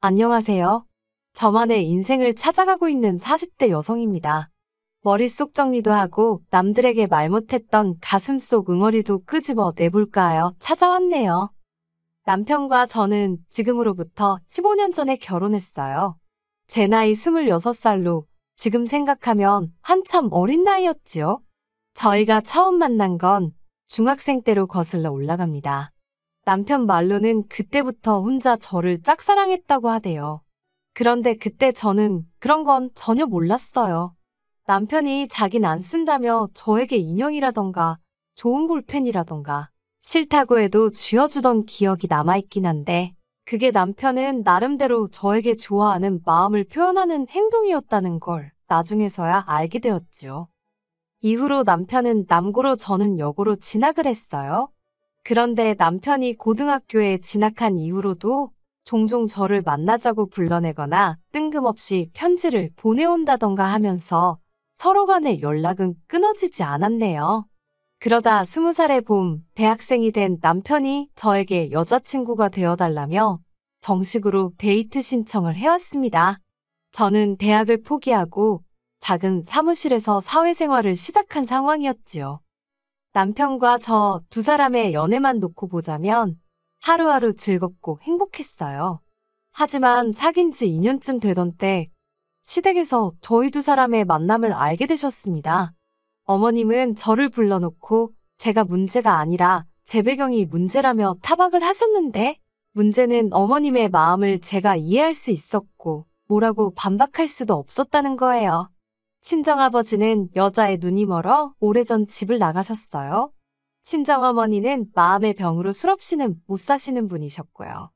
안녕하세요. 저만의 인생을 찾아가고 있는 40대 여성입니다. 머릿속 정리도 하고 남들에게 말 못했던 가슴속 응어리도 끄집어 내볼까 하여 찾아왔네요. 남편과 저는 지금으로부터 15년 전에 결혼했어요. 제 나이 26살로 지금 생각하면 한참 어린 나이였지요. 저희가 처음 만난 건 중학생 때로 거슬러 올라갑니다. 남편 말로는 그때부터 혼자 저를 짝사랑했다고 하대요. 그런데 그때 저는 그런 건 전혀 몰랐어요. 남편이 자긴 안 쓴다며 저에게 인형이라던가 좋은 볼펜이라던가 싫다고 해도 쥐어주던 기억이 남아있긴 한데 그게 남편은 나름대로 저에게 좋아하는 마음을 표현하는 행동이었다는 걸 나중에서야 알게 되었지요. 이후로 남편은 남고로 저는 여고로 진학을 했어요. 그런데 남편이 고등학교에 진학한 이후로도 종종 저를 만나자고 불러내거나 뜬금없이 편지를 보내온다던가 하면서 서로 간의 연락은 끊어지지 않았네요. 그러다 20살의 봄, 대학생이 된 남편이 저에게 여자친구가 되어달라며 정식으로 데이트 신청을 해왔습니다. 저는 대학을 포기하고 작은 사무실에서 사회생활을 시작한 상황이었지요. 남편과 저 두 사람의 연애만 놓고 보자면 하루하루 즐겁고 행복했어요. 하지만 사귄 지 2년쯤 되던 때 시댁에서 저희 두 사람의 만남을 알게 되셨습니다. 어머님은 저를 불러놓고 제가 문제가 아니라 제 배경이 문제라며 타박을 하셨는데 문제는 어머님의 마음을 제가 이해할 수 있었고 뭐라고 반박할 수도 없었다는 거예요. 친정아버지는 여자의 눈이 멀어 오래전 집을 나가셨어요. 친정어머니는 마음의 병으로 술없이는 못 사시는 분이셨고요.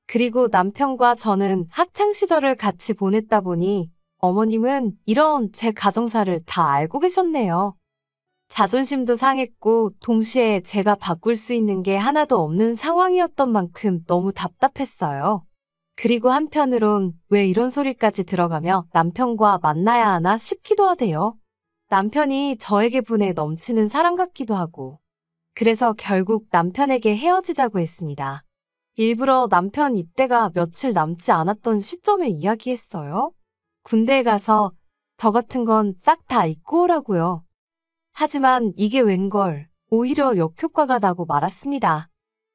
그리고 남편과 저는 학창시절을 같이 보냈다 보니 어머님은 이런 제 가정사를 다 알고 계셨네요. 자존심도 상했고 동시에 제가 바꿀 수 있는 게 하나도 없는 상황이었던 만큼 너무 답답했어요. 그리고 한편으론 왜 이런 소리까지 들어가며 남편과 만나야 하나 싶기도 하대요. 남편이 저에게 분에 넘치는 사람 같기도 하고. 그래서 결국 남편에게 헤어지자고 했습니다. 일부러 남편 입대가 며칠 남지 않았던 시점에 이야기했어요. 군대에 가서 저 같은 건 싹 다 잊고 오라고요. 하지만 이게 웬걸 오히려 역효과가 나고 말았습니다.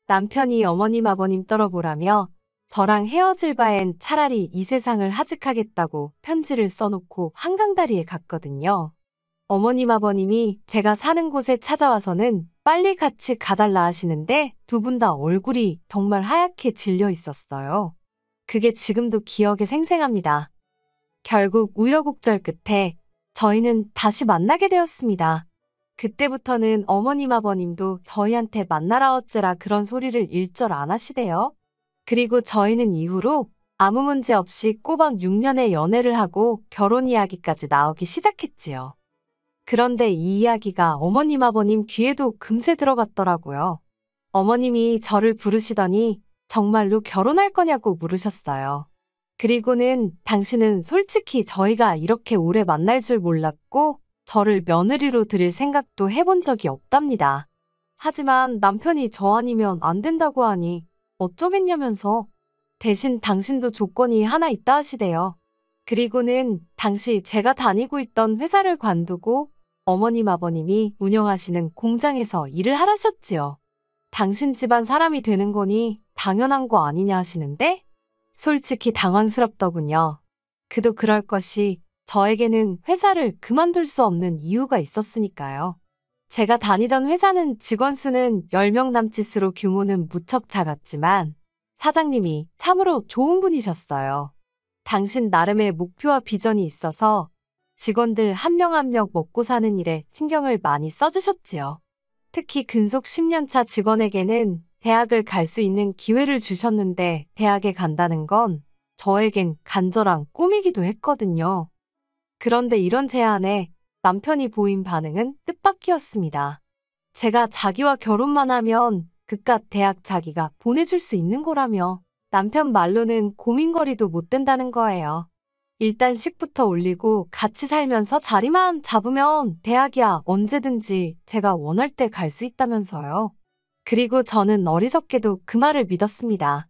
남편이 어머님 아버님 떨어보라며 저랑 헤어질 바엔 차라리 이 세상을 하직하겠다고 편지를 써놓고 한강다리에 갔거든요. 어머님 아버님이 제가 사는 곳에 찾아와서는 빨리 같이 가달라 하시는데 두 분 다 얼굴이 정말 하얗게 질려 있었어요. 그게 지금도 기억에 생생합니다. 결국 우여곡절 끝에 저희는 다시 만나게 되었습니다. 그때부터는 어머님 아버님도 저희한테 만나라 어째라 그런 소리를 일절 안 하시대요. 그리고 저희는 이후로 아무 문제 없이 꼬박 6년의 연애를 하고 결혼 이야기까지 나오기 시작했지요. 그런데 이 이야기가 어머님 아버님 귀에도 금세 들어갔더라고요. 어머님이 저를 부르시더니 정말로 결혼할 거냐고 물으셨어요. 그리고는 당신은 솔직히 저희가 이렇게 오래 만날 줄 몰랐고 저를 며느리로 들일 생각도 해본 적이 없답니다. 하지만 남편이 저 아니면 안 된다고 하니 어쩌겠냐면서 대신 당신도 조건이 하나 있다 하시대요. 그리고는 당시 제가 다니고 있던 회사를 관두고 어머님 아버님이 운영하시는 공장에서 일을 하라셨지요. 당신 집안 사람이 되는 거니 당연한 거 아니냐 하시는데 솔직히 당황스럽더군요. 그도 그럴 것이 저에게는 회사를 그만둘 수 없는 이유가 있었으니까요. 제가 다니던 회사는 직원 수는 10명 남짓으로 규모는 무척 작았지만 사장님이 참으로 좋은 분이셨어요. 당신 나름의 목표와 비전이 있어서 직원들 한 명 한 명 먹고 사는 일에 신경을 많이 써주셨지요. 특히 근속 10년차 직원에게는 대학을 갈 수 있는 기회를 주셨는데 대학에 간다는 건 저에겐 간절한 꿈이기도 했거든요. 그런데 이런 제안에 남편이 보인 반응은 뜻밖이었습니다. 제가 자기와 결혼만 하면 그깟 대학 자기가 보내줄 수 있는 거라며 남편 말로는 고민거리도 못 된다는 거예요. 일단 식부터 올리고 같이 살면서 자리만 잡으면 대학이야 언제든지 제가 원할 때 갈 수 있다면서요. 그리고 저는 어리석게도 그 말을 믿었습니다.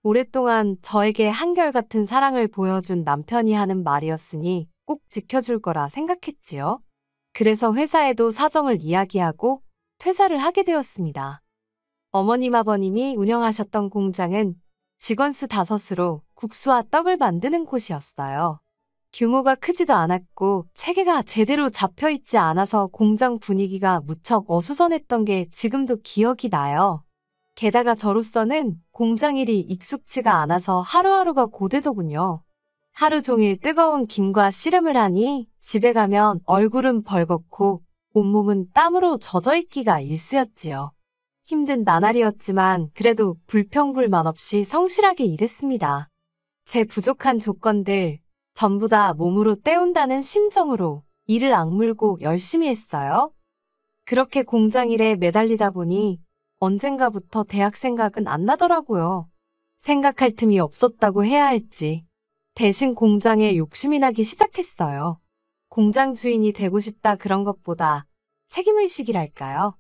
오랫동안 저에게 한결같은 사랑을 보여준 남편이 하는 말이었으니 꼭 지켜줄 거라 생각했지요. 그래서 회사에도 사정을 이야기하고 퇴사를 하게 되었습니다. 어머님 아버님이 운영하셨던 공장은 직원 수 5으로 국수와 떡을 만드는 곳이었어요. 규모가 크지도 않았고 체계가 제대로 잡혀있지 않아서 공장 분위기가 무척 어수선했던 게 지금도 기억이 나요. 게다가 저로서는 공장 일이 익숙치가 않아서 하루하루가 고되더군요. 하루 종일 뜨거운 김과 씨름을 하니 집에 가면 얼굴은 벌겋고 온몸은 땀으로 젖어있기가 일쑤였지요. 힘든 나날이었지만 그래도 불평불만 없이 성실하게 일했습니다. 제 부족한 조건들 전부 다 몸으로 때운다는 심정으로 이를 악물고 열심히 했어요. 그렇게 공장 일에 매달리다 보니 언젠가부터 대학 생각은 안 나더라고요. 생각할 틈이 없었다고 해야 할지 대신 공장에 욕심이 나기 시작했어요. 공장 주인이 되고 싶다 그런 것보다 책임의식이랄까요.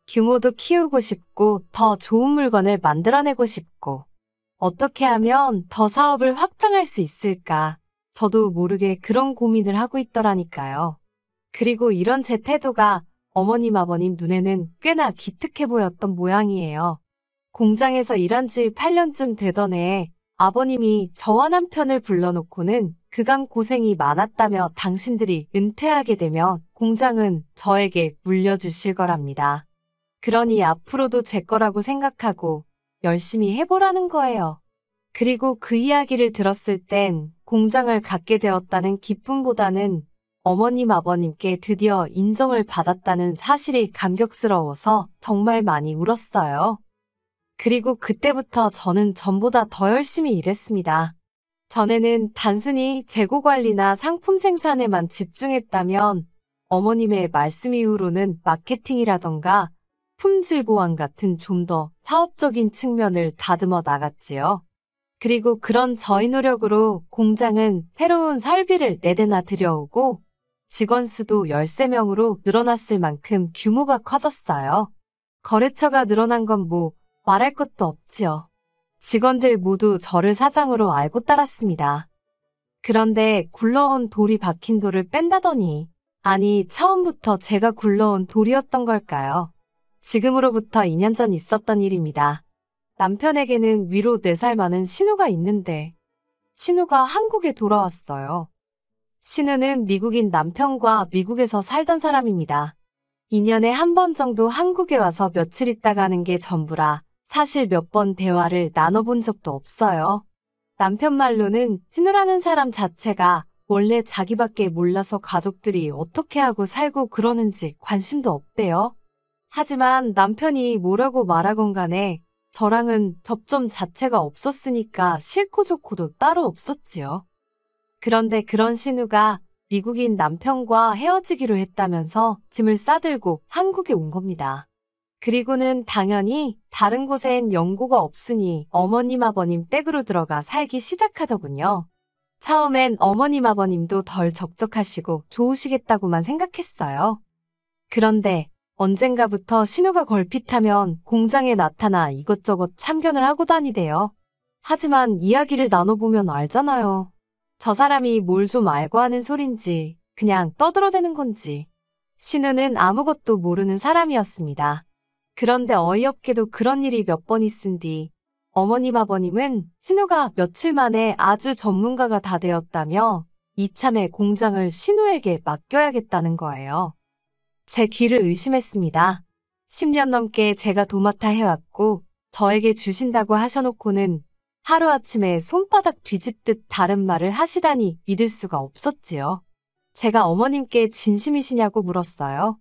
규모도 키우고 싶고 더 좋은 물건을 만들어내고 싶고 어떻게 하면 더 사업을 확장할 수 있을까 저도 모르게 그런 고민을 하고 있더라니까요. 그리고 이런 제 태도가 어머님 아버님 눈에는 꽤나 기특해 보였던 모양이에요. 공장에서 일한 지 8년쯤 되던 해에 아버님이 저와 남편을 불러놓고는 그간 고생이 많았다며 당신들이 은퇴하게 되면 공장은 저에게 물려주실 거랍니다. 그러니 앞으로도 제 거라고 생각하고 열심히 해보라는 거예요. 그리고 그 이야기를 들었을 땐 공장을 갖게 되었다는 기쁨보다는 어머님 아버님께 드디어 인정을 받았다는 사실이 감격스러워서 정말 많이 울었어요. 그리고 그때부터 저는 전보다 더 열심히 일했습니다. 전에는 단순히 재고 관리나 상품 생산에만 집중했다면 어머님의 말씀 이후로는 마케팅이라던가 품질 보완 같은 좀 더 사업적인 측면을 다듬어 나갔지요. 그리고 그런 저희 노력으로 공장은 새로운 설비를 4대나 들여오고 직원 수도 13명으로 늘어났을 만큼 규모가 커졌어요. 거래처가 늘어난 건 뭐 말할 것도 없지요. 직원들 모두 저를 사장으로 알고 따랐습니다. 그런데 굴러온 돌이 박힌 돌을 뺀다더니 아니 처음부터 제가 굴러온 돌이었던 걸까요? 지금으로부터 2년 전 있었던 일입니다. 남편에게는 위로 4살 많은 신우가 있는데 신우가 한국에 돌아왔어요. 신우는 미국인 남편과 미국에서 살던 사람입니다. 2년에 한 번 정도 한국에 와서 며칠 있다 가는 게 전부라 사실 몇 번 대화를 나눠본 적도 없어요. 남편 말로는 신우라는 사람 자체가 원래 자기밖에 몰라서 가족들이 어떻게 하고 살고 그러는지 관심도 없대요. 하지만 남편이 뭐라고 말하건 간에 저랑은 접점 자체가 없었으니까 싫고 좋고도 따로 없었지요. 그런데 그런 신우가 미국인 남편과 헤어지기로 했다면서 짐을 싸들고 한국에 온 겁니다. 그리고는 당연히 다른 곳엔 연고가 없으니 어머님 아버님 댁으로 들어가 살기 시작하더군요. 처음엔 어머님 아버님도 덜 적적하시고 좋으시겠다고만 생각했어요. 그런데 언젠가부터 신우가 걸핏하면 공장에 나타나 이것저것 참견을 하고 다니대요. 하지만 이야기를 나눠보면 알잖아요. 저 사람이 뭘 좀 알고 하는 소린지 그냥 떠들어대는 건지. 신우는 아무것도 모르는 사람이었습니다. 그런데 어이없게도 그런 일이 몇 번 있은 뒤 어머님 아버님은 신우가 며칠 만에 아주 전문가가 다 되었다며 이참에 공장을 신우에게 맡겨야겠다는 거예요. 제 귀를 의심했습니다. 10년 넘게 제가 도맡아 해왔고 저에게 주신다고 하셔놓고는 하루아침에 손바닥 뒤집듯 다른 말을 하시다니 믿을 수가 없었지요. 제가 어머님께 진심이시냐고 물었어요.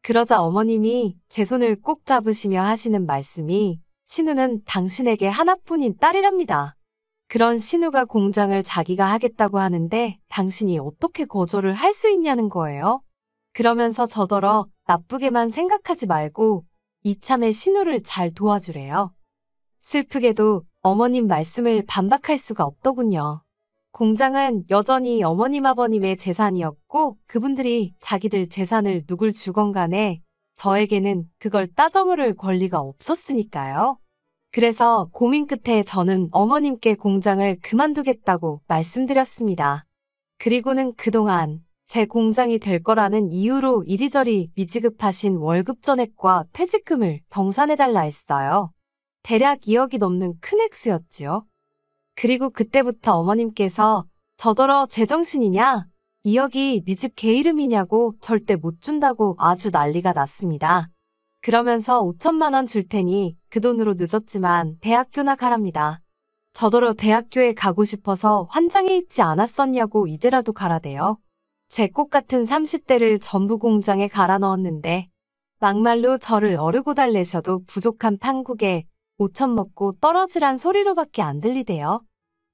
그러자 어머님이 제 손을 꼭 잡으시며 하시는 말씀이 신우는 당신에게 하나뿐인 딸이랍니다. 그런 신우가 공장을 자기가 하겠다고 하는데 당신이 어떻게 거절을 할 수 있냐는 거예요. 그러면서 저더러 나쁘게만 생각하지 말고 이참에 신우를 잘 도와주래요. 슬프게도 어머님 말씀을 반박할 수가 없더군요. 공장은 여전히 어머님 아버님의 재산이었고 그분들이 자기들 재산을 누굴 주건 간에 저에게는 그걸 따져 물을 권리가 없었으니까요. 그래서 고민 끝에 저는 어머님께 공장을 그만두겠다고 말씀드렸습니다. 그리고는 그동안 제 공장이 될 거라는 이유로 이리저리 미지급하신 월급 전액과 퇴직금을 정산해달라 했어요. 대략 2억이 넘는 큰 액수였지요. 그리고 그때부터 어머님께서 저더러 제정신이냐? 2억이 네 집 개 이름이냐고 절대 못 준다고 아주 난리가 났습니다. 그러면서 5천만 원 줄 테니 그 돈으로 늦었지만 대학교나 가랍니다. 저더러 대학교에 가고 싶어서 환장해 있지 않았었냐고 이제라도 가라대요. 제 꽃 같은 30대를 전부 공장에 갈아 넣었는데 막말로 저를 어르고 달래셔도 부족한 판국에 5천 먹고 떨어지란 소리로밖에 안 들리대요.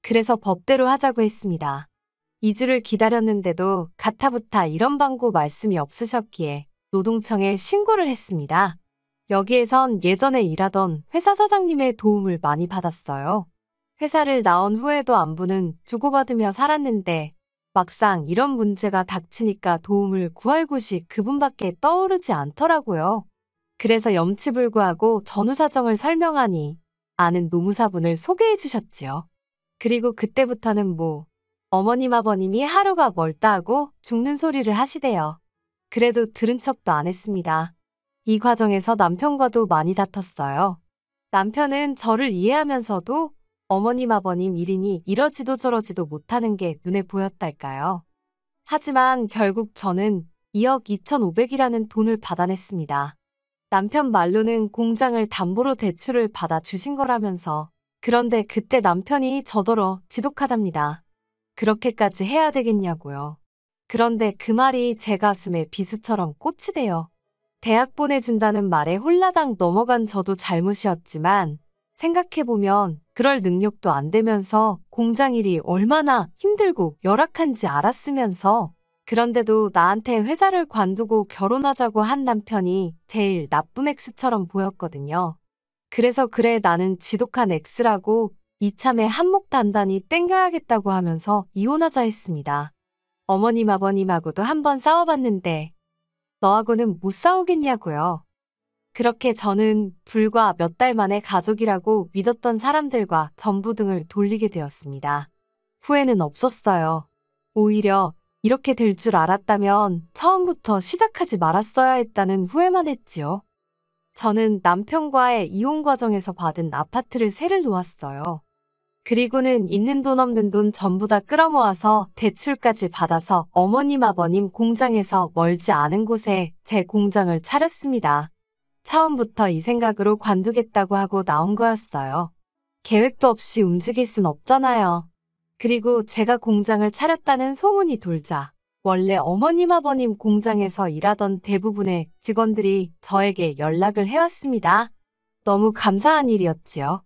그래서 법대로 하자고 했습니다. 2주를 기다렸는데도 가타부타 이런 방구 말씀이 없으셨기에 노동청에 신고를 했습니다. 여기에선 예전에 일하던 회사 사장님의 도움을 많이 받았어요. 회사를 나온 후에도 안부는 주고받으며 살았는데 막상 이런 문제가 닥치니까 도움을 구할 곳이 그분밖에 떠오르지 않더라고요. 그래서 염치불구하고 전후 사정을 설명하니 아는 노무사분을 소개해 주셨지요. 그리고 그때부터는 어머님 아버님이 하루가 멀다 하고 죽는 소리를 하시대요. 그래도 들은 척도 안 했습니다. 이 과정에서 남편과도 많이 다퉜어요. 남편은 저를 이해하면서도 어머님 아버님 일이니 이러지도 저러지도 못하는 게 눈에 보였달까요. 하지만 결국 저는 2억 2,500이라는 돈을 받아냈습니다. 남편 말로는 공장을 담보로 대출을 받아 주신 거라면서. 그런데 그때 남편이 저더러 지독하답니다. 그렇게까지 해야 되겠냐고요. 그런데 그 말이 제 가슴에 비수처럼 꽂히대요. 대학 보내준다는 말에 홀라당 넘어간 저도 잘못이었지만 생각해보면 그럴 능력도 안 되면서 공장 일이 얼마나 힘들고 열악한지 알았으면서 그런데도 나한테 회사를 관두고 결혼하자고 한 남편이 제일 나쁜 X처럼 보였거든요. 그래서 그래 나는 지독한 X라고 이참에 한몫 단단히 땡겨야겠다고 하면서 이혼하자 했습니다. 어머님 아버님하고도 한번 싸워봤는데 너하고는 못 싸우겠냐고요. 그렇게 저는 불과 몇 달 만에 가족이라고 믿었던 사람들과 전부등을 돌리게 되었습니다. 후회는 없었어요. 오히려 이렇게 될 줄 알았다면 처음부터 시작하지 말았어야 했다는 후회만 했지요. 저는 남편과의 이혼 과정에서 받은 아파트를 세를 놓았어요. 그리고는 있는 돈 없는 돈 전부 다 끌어모아서 대출까지 받아서 어머님 아버님 공장에서 멀지 않은 곳에 제 공장을 차렸습니다. 처음부터 이 생각으로 관두겠다고 하고 나온 거였어요. 계획도 없이 움직일 순 없잖아요. 그리고 제가 공장을 차렸다는 소문이 돌자 원래 어머님 아버님 공장에서 일하던 대부분의 직원들이 저에게 연락을 해왔습니다. 너무 감사한 일이었지요.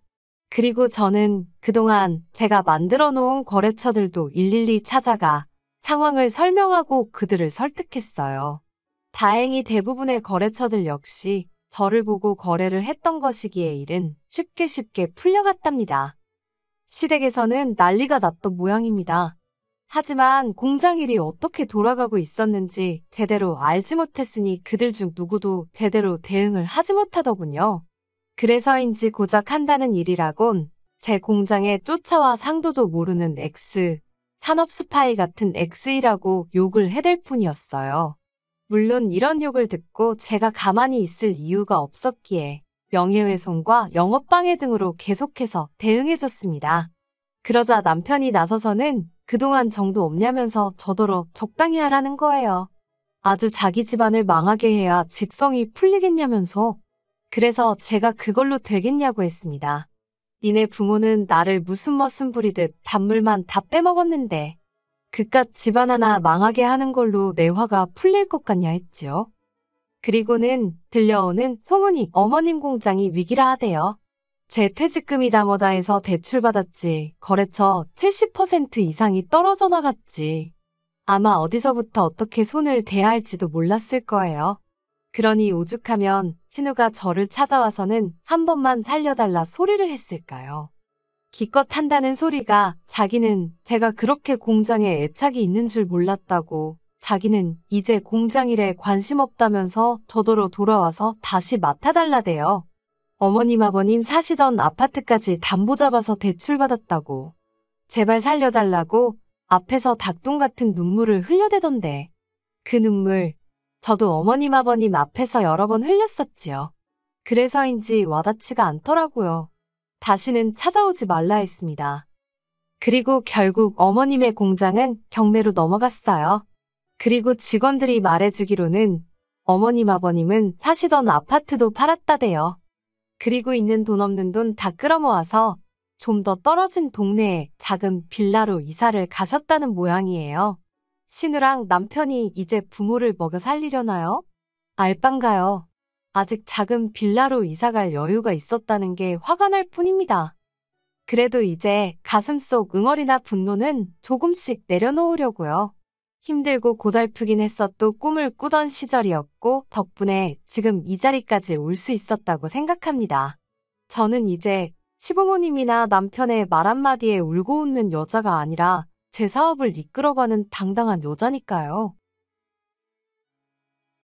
그리고 저는 그동안 제가 만들어 놓은 거래처들도 일일이 찾아가 상황을 설명하고 그들을 설득했어요. 다행히 대부분의 거래처들 역시 저를 보고 거래를 했던 것이기에 일은 쉽게 풀려갔답니다. 시댁에서는 난리가 났던 모양입니다. 하지만 공장 일이 어떻게 돌아가고 있었는지 제대로 알지 못했으니 그들 중 누구도 제대로 대응을 하지 못하더군요. 그래서인지 고작 한다는 일이라곤 제 공장에 쫓아와 상도도 모르는 X, 산업 스파이 같은 X이라고 욕을 해댈 뿐이었어요. 물론 이런 욕을 듣고 제가 가만히 있을 이유가 없었기에 명예훼손과 영업방해 등으로 계속해서 대응해줬습니다. 그러자 남편이 나서서는 그동안 정도 없냐면서 저더러 적당히 하라는 거예요. 아주 자기 집안을 망하게 해야 직성이 풀리겠냐면서. 그래서 제가 그걸로 되겠냐고 했습니다. 니네 부모는 나를 무슨 멋은 부리듯 단물만 다 빼먹었는데 그깟 집안 하나 망하게 하는 걸로 내 화가 풀릴 것 같냐 했지요. 그리고는 들려오는 소문이 어머님 공장이 위기라 하대요. 제 퇴직금이 다 뭐다 해서 대출받았지. 거래처 70% 이상이 떨어져 나갔지. 아마 어디서부터 어떻게 손을 대야 할지도 몰랐을 거예요. 그러니 오죽하면 신우가 저를 찾아와서는 한 번만 살려달라 소리를 했을까요? 기껏 한다는 소리가 자기는 제가 그렇게 공장에 애착이 있는 줄 몰랐다고, 자기는 이제 공장 일에 관심 없다면서 저더러 돌아와서 다시 맡아달라대요. 어머님 아버님 사시던 아파트까지 담보 잡아서 대출받았다고. 제발 살려달라고 앞에서 닭똥 같은 눈물을 흘려대던데. 그 눈물, 저도 어머님 아버님 앞에서 여러 번 흘렸었지요. 그래서인지 와닿지가 않더라고요. 다시는 찾아오지 말라 했습니다. 그리고 결국 어머님의 공장은 경매로 넘어갔어요. 그리고 직원들이 말해주기로는 어머님 아버님은 사시던 아파트도 팔았다대요. 그리고 있는 돈 없는 돈 다 끌어모아서 좀 더 떨어진 동네에 작은 빌라로 이사를 가셨다는 모양이에요. 신우랑 남편이 이제 부모를 먹여 살리려나요? 알빵가요. 아직 작은 빌라로 이사갈 여유가 있었다는 게 화가 날 뿐입니다. 그래도 이제 가슴속 응어리나 분노는 조금씩 내려놓으려고요. 힘들고 고달프긴 했어도 꿈을 꾸던 시절이었고 덕분에 지금 이 자리까지 올 수 있었다고 생각합니다. 저는 이제 시부모님이나 남편의 말 한마디에 울고 웃는 여자가 아니라 제 사업을 이끌어가는 당당한 여자니까요.